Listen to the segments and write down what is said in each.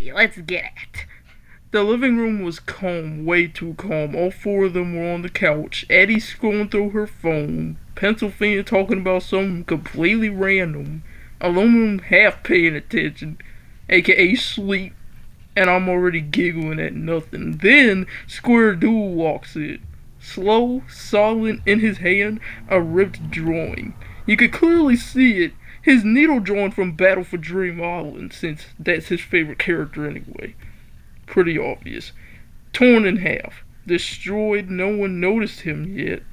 Okay, let's get it. The living room was calm, way too calm. All four of them were on the couch. Eddie scrolling through her phone. Pennsylvania talking about something completely random. Aluminum half paying attention, aka sleep. And I'm already giggling at nothing. Then Square Dude walks in. Slow, silent, in his hand, a ripped drawing. You could clearly see it. His needle drawing from Battle for Dream Island, since that's his favorite character anyway. Pretty obvious. Torn in half. Destroyed, no one noticed him yet.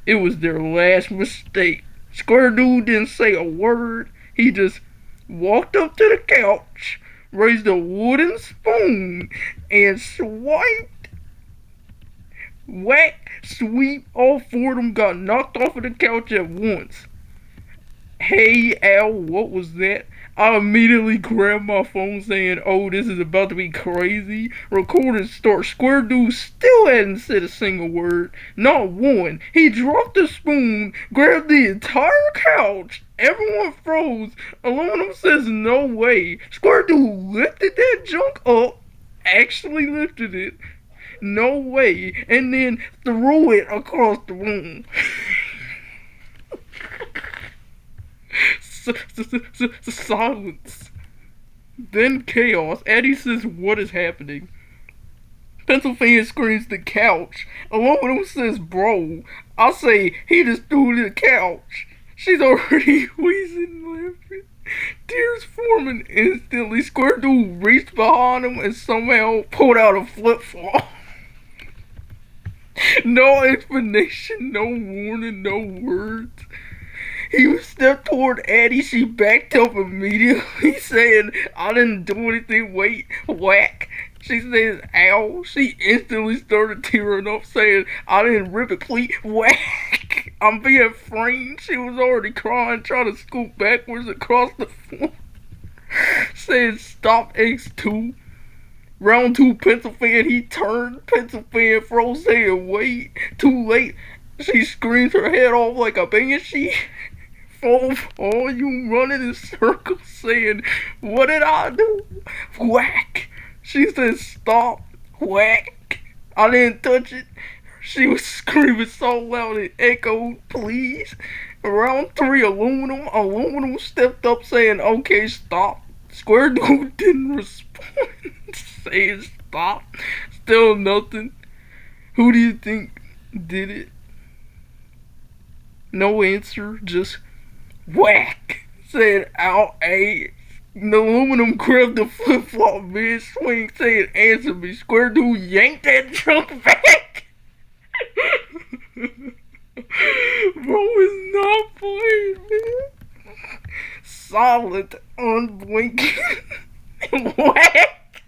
It was their last mistake. Square Dude didn't say a word. He just walked up to the couch, raised a wooden spoon, and swiped. Whack, sweep, all four of them got knocked off of the couch at once. Hey, Al, what was that? I immediately grabbed my phone saying, oh, this is about to be crazy. Recording start. Square Dude still hadn't said a single word. Not one. He dropped the spoon, grabbed the entire couch. Everyone froze. Aluminum says, no way. Square Dude lifted that junk up. Actually lifted it. No way. And then threw it across the room. Silence. Then chaos. Eddie says, what is happening? Pennsylvania screams, the couch. Aluminum says, bro. I say, he just threw the couch. She's already wheezing and laughing. Tears forming instantly. Square Dude reached behind him and somehow pulled out a flip-flop. No explanation, no warning, no words. He stepped toward Addie. She backed up immediately, saying, I didn't do anything. Wait, whack. She says, ow. She instantly started tearing up, saying, I didn't rip it, please. Whack. I'm being framed. She was already crying, trying to scoot backwards across the floor, saying, stop, X2. Round two, Pennsylvania. He turned. Pennsylvania froze, saying, wait. Too late. She screams her head off like a banshee. Full volume, running in circles, saying, what did I do? Whack. She said, stop. Whack. I didn't touch it. She was screaming so loud it echoed, please. Round three, aluminum. Aluminum stepped up, saying, okay, stop. Square Dude didn't respond, saying, stop. Still nothing. Who do you think did it? No answer, just whack, said out a. The aluminum grabbed the flip-flop mid-swing, saying, answer me. Square Dude yanked that junk back. Bro is not playing, man. Solid, unblinking, whack.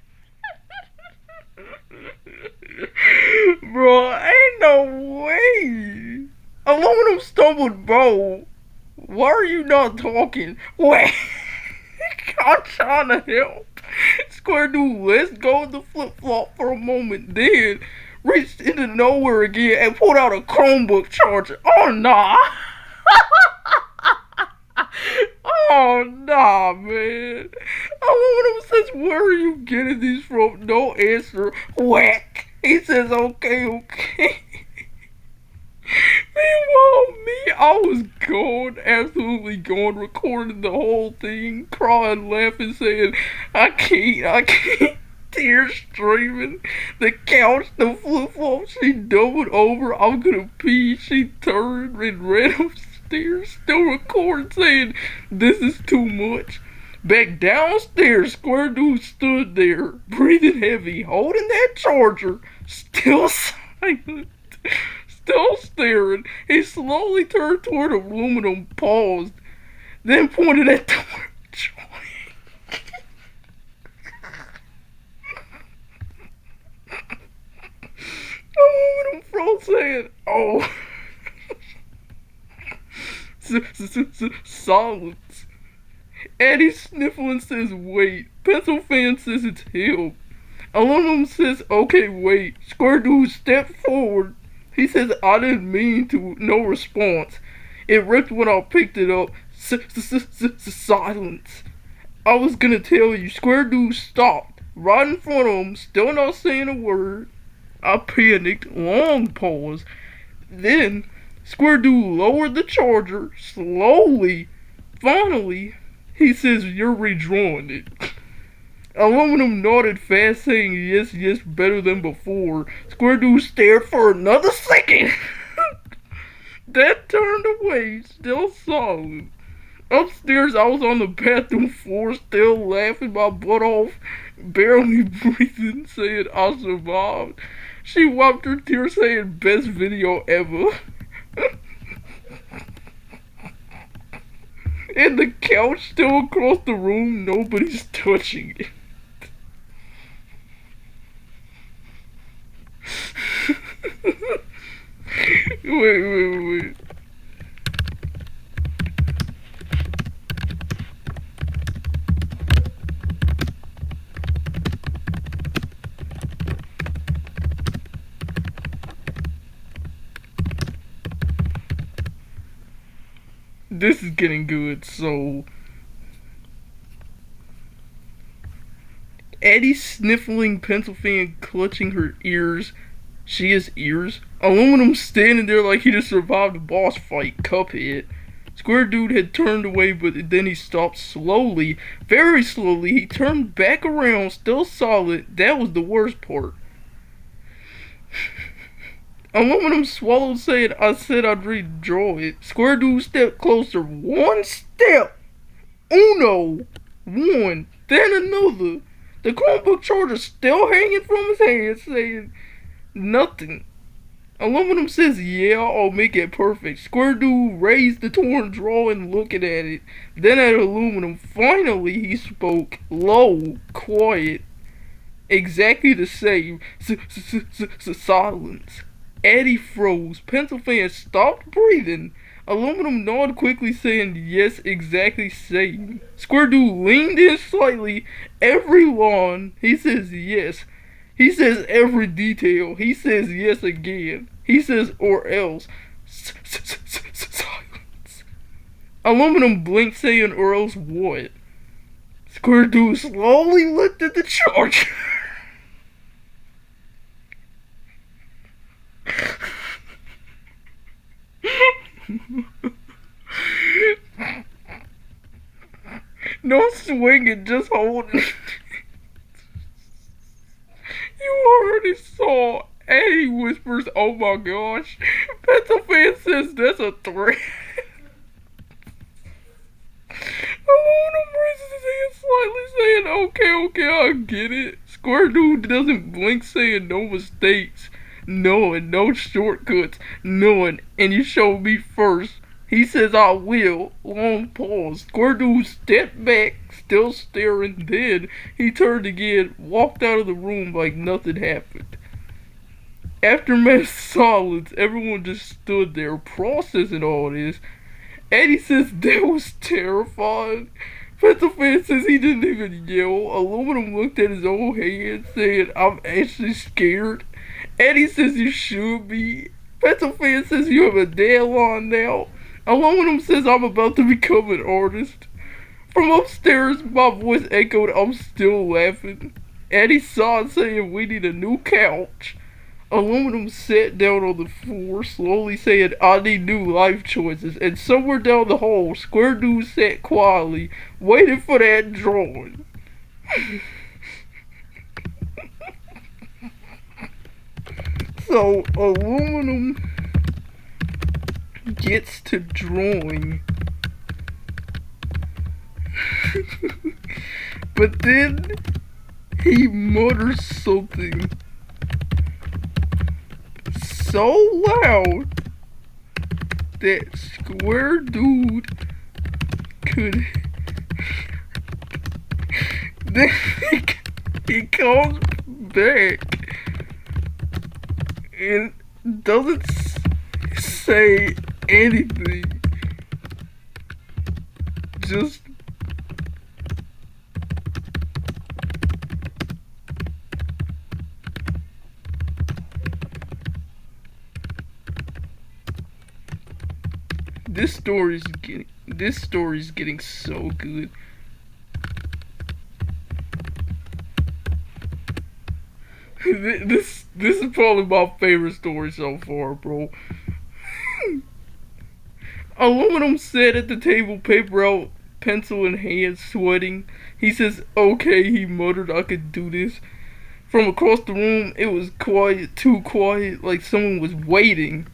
Bro, ain't no way. Aluminum stumbled, bro. Why are you not talking? Whack. I'm trying to help. Square Dude let go of the flip-flop for a moment, then reached into nowhere again and pulled out a Chromebook charger. Oh, nah. Oh, nah, man. Aluminum says, where are you getting these from? No answer. Whack. He says, okay. Meanwhile, me, I was gone, absolutely gone, recording the whole thing, crying, laughing, saying, I can't, tears streaming, the couch, the flip-flop, she doubled over, I'm gonna pee, she turned and ran upstairs, still recording, saying, this is too much. Back downstairs, Square Dude stood there, breathing heavy, holding that charger, still silent. Still staring, he slowly turned toward aluminum, paused, then pointed at the joint. Aluminum froze, saying, oh. Silence. Eddie sniffling says, wait. Pencil fan says it's him. Aluminum says, okay, wait. Square Dude stepped forward. He says, I didn't mean to. No response. It ripped when I picked it up. Silence. I was gonna tell you. Square Dude stopped. right in front of him, still not saying a word. I panicked, long pause. Then, Square Dude lowered the charger, slowly. Finally, he says, "You're redrawing it." Aluminum nodded fast, saying yes, yes, better than before. Square Dude stared for another second. Then turned away, still silent. Upstairs, I was on the bathroom floor, still laughing my butt off, barely breathing, saying I survived. She wiped her tears, saying best video ever. And the couch still across the room, nobody's touching it. Wait. This is getting good, so Eddie sniffling, pencil fan clutching her ears. She has ears. Aluminum standing there like he just survived a boss fight, Cuphead. Square Dude had turned away, but then he stopped slowly. Very slowly, he turned back around, still solid. That was the worst part. Aluminum swallowed, saying, I said I'd redraw it. Square Dude stepped closer. One step. Uno. One. Then another. The Chromebook charger still hanging from his hand, saying nothing. Aluminum says, yeah, I'll make it perfect. Square Dude raised the torn drawing, looking at it. Then at Aluminum. Finally, he spoke. Low. Quiet. Exactly the same. Silence. Eddie froze. Pencil fan stopped breathing. Aluminum nodded quickly, saying, yes, exactly same. Square Dude leaned in slightly. Every line, he says yes. He says every detail. He says yes again. He says or else. Silence. Aluminum blinked, saying or else what? Square Dude slowly lifted the charger. No swinging, just holding. You already saw. Eddie whispers, oh my gosh. Pencil fan says that's a threat. Aluminum raises his hand slightly, saying, okay, I get it. Square Dude doesn't blink, saying no mistakes. Knowing, no shortcuts. Knowing, and you show me first. He says I will. Long pause. Square Dude stepped back, still staring. Then he turned again, walked out of the room like nothing happened. After mass silence, everyone just stood there processing all this. Eddie says that was terrifying. Pencil fan says he didn't even yell. Aluminum looked at his own hand, saying, I'm actually scared. Eddie says you should be. Pencil fan says you have a deadline now. Aluminum says I'm about to become an artist. From upstairs, my voice echoed, I'm still laughing. Eddie sighed, saying we need a new couch. Aluminum sat down on the floor, slowly saying, I need new life choices. And somewhere down the hall, Square Dude sat quietly, waiting for that drawing. So, Aluminum gets to drawing. But then, he mutters something so loud that Square Dude could. Then he comes back and doesn't say anything. Just this story's getting so good. This is probably my favorite story so far, bro. Aluminum sat at the table, paper out, pencil in hand, sweating. He says, "Okay," he muttered, "I could do this." From across the room, it was quiet, too quiet, like someone was waiting.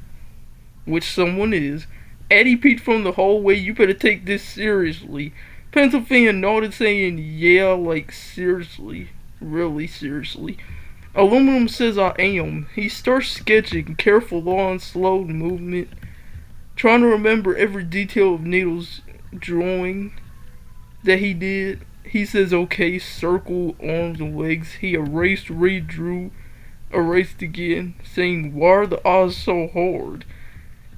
Which someone is. Eddie peeked from the hallway. "You better take this seriously." Pennsylvania nodded, saying, "Yeah, like seriously. Really seriously." Aluminum says, "I am." He starts sketching, careful line, slow movement, trying to remember every detail of Needle's drawing that he did. He says, "Okay," circle, arms and legs. He erased, redrew, erased again, saying, "Why are the eyes so hard?"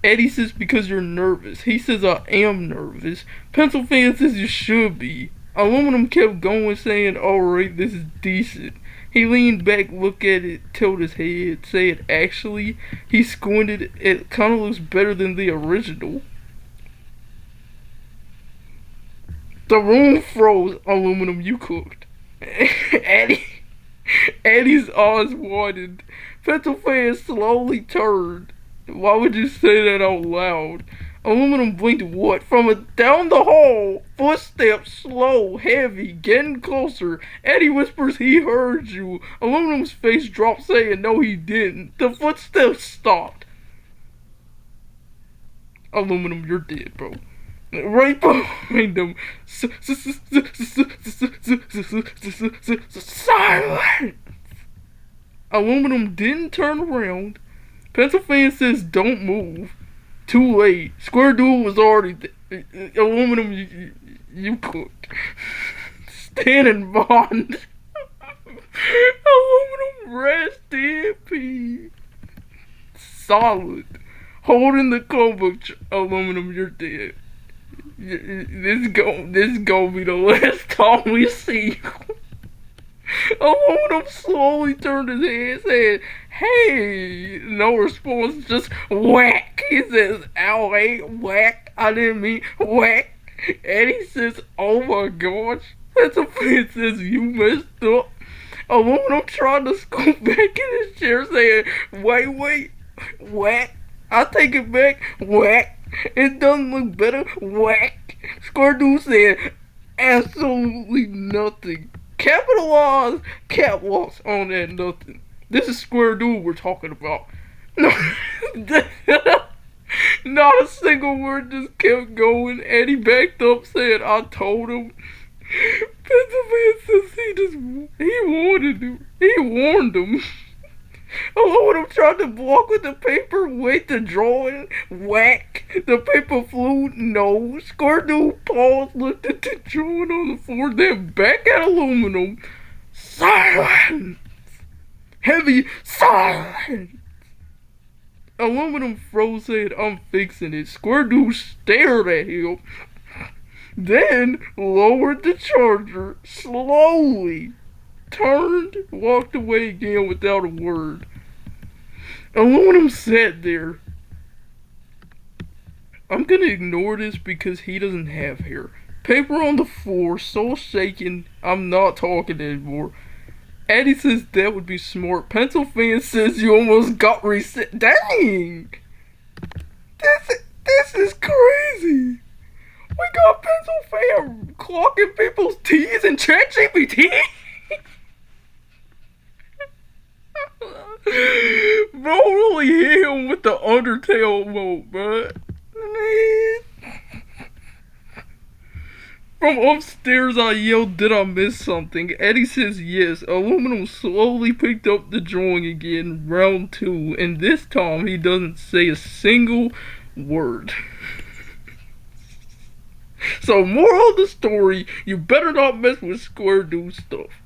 Eddie says, "Because you're nervous." He says, "I am nervous." Pennsylvania says, "You should be." Aluminum kept going, saying, "Alright, this is decent." He leaned back, looked at it, tilted his head, said, "Actually," he squinted, "it kinda looks better than the original." The room froze. Aluminum, you cooked. Eddie, Eddie's eyes widened. Pennsylvania slowly turned. Why would you say that out loud? Aluminum blinked. What? Down the hall. Footsteps, slow, heavy, getting closer. Eddie whispers, "He heard you." Aluminum's face dropped, saying, "No, he didn't." The footsteps stopped. Aluminum, you're dead, bro. Right behind them. Silence. Aluminum didn't turn around. Pennsylvania says, "Don't move." Too late. Square Duel was already Aluminum, you cooked. Stan and Bond. Aluminum, rest in peace. Solid. Holding the comic book. Aluminum, you're dead. This gonna be the last time we see you. Aluminum slowly turned his head, said, "Hey." No response, just whack. He says, "Ow, hey, whack. I didn't mean whack." Eddie says, "Oh my gosh." Pennsylvania says, "You messed up." Aluminum tried to scoot back in his chair, saying, Wait, whack. I take it back, whack. It doesn't look better, whack." Square Dude said, "Absolutely nothing." Capitalized cap locks on that nothing. This is Square Dude we're talking about. No, not a single word, just kept going. Eddie backed up, said, "I told him." Pennsylvania says he warned him. Aluminum tried to block with the paper, wait the drawing, whack. The paper flew, no. Square Dude paused, looked at the drawing on the floor, then back at Aluminum. Silence! Heavy silence! Aluminum froze, said, "I'm fixing it." Square Dude stared at him, then lowered the charger slowly, turned, walked away again without a word. Aluminum sat there. I'm gonna ignore this because he doesn't have hair. Paper on the floor, soul shaking. I'm not talking anymore. Eddie says that would be smart. Pennsylvania says you almost got reset. Dang! This is crazy. We got Pennsylvania clocking people's T's and Chatgpt. Bro really hit him with the Undertale mode, bro. From upstairs I yelled, "Did I miss something?" Eddie says yes. Aluminum slowly picked up the drawing again, round two, and this time he doesn't say a single word. So moral of the story, you better not mess with Square Dude stuff.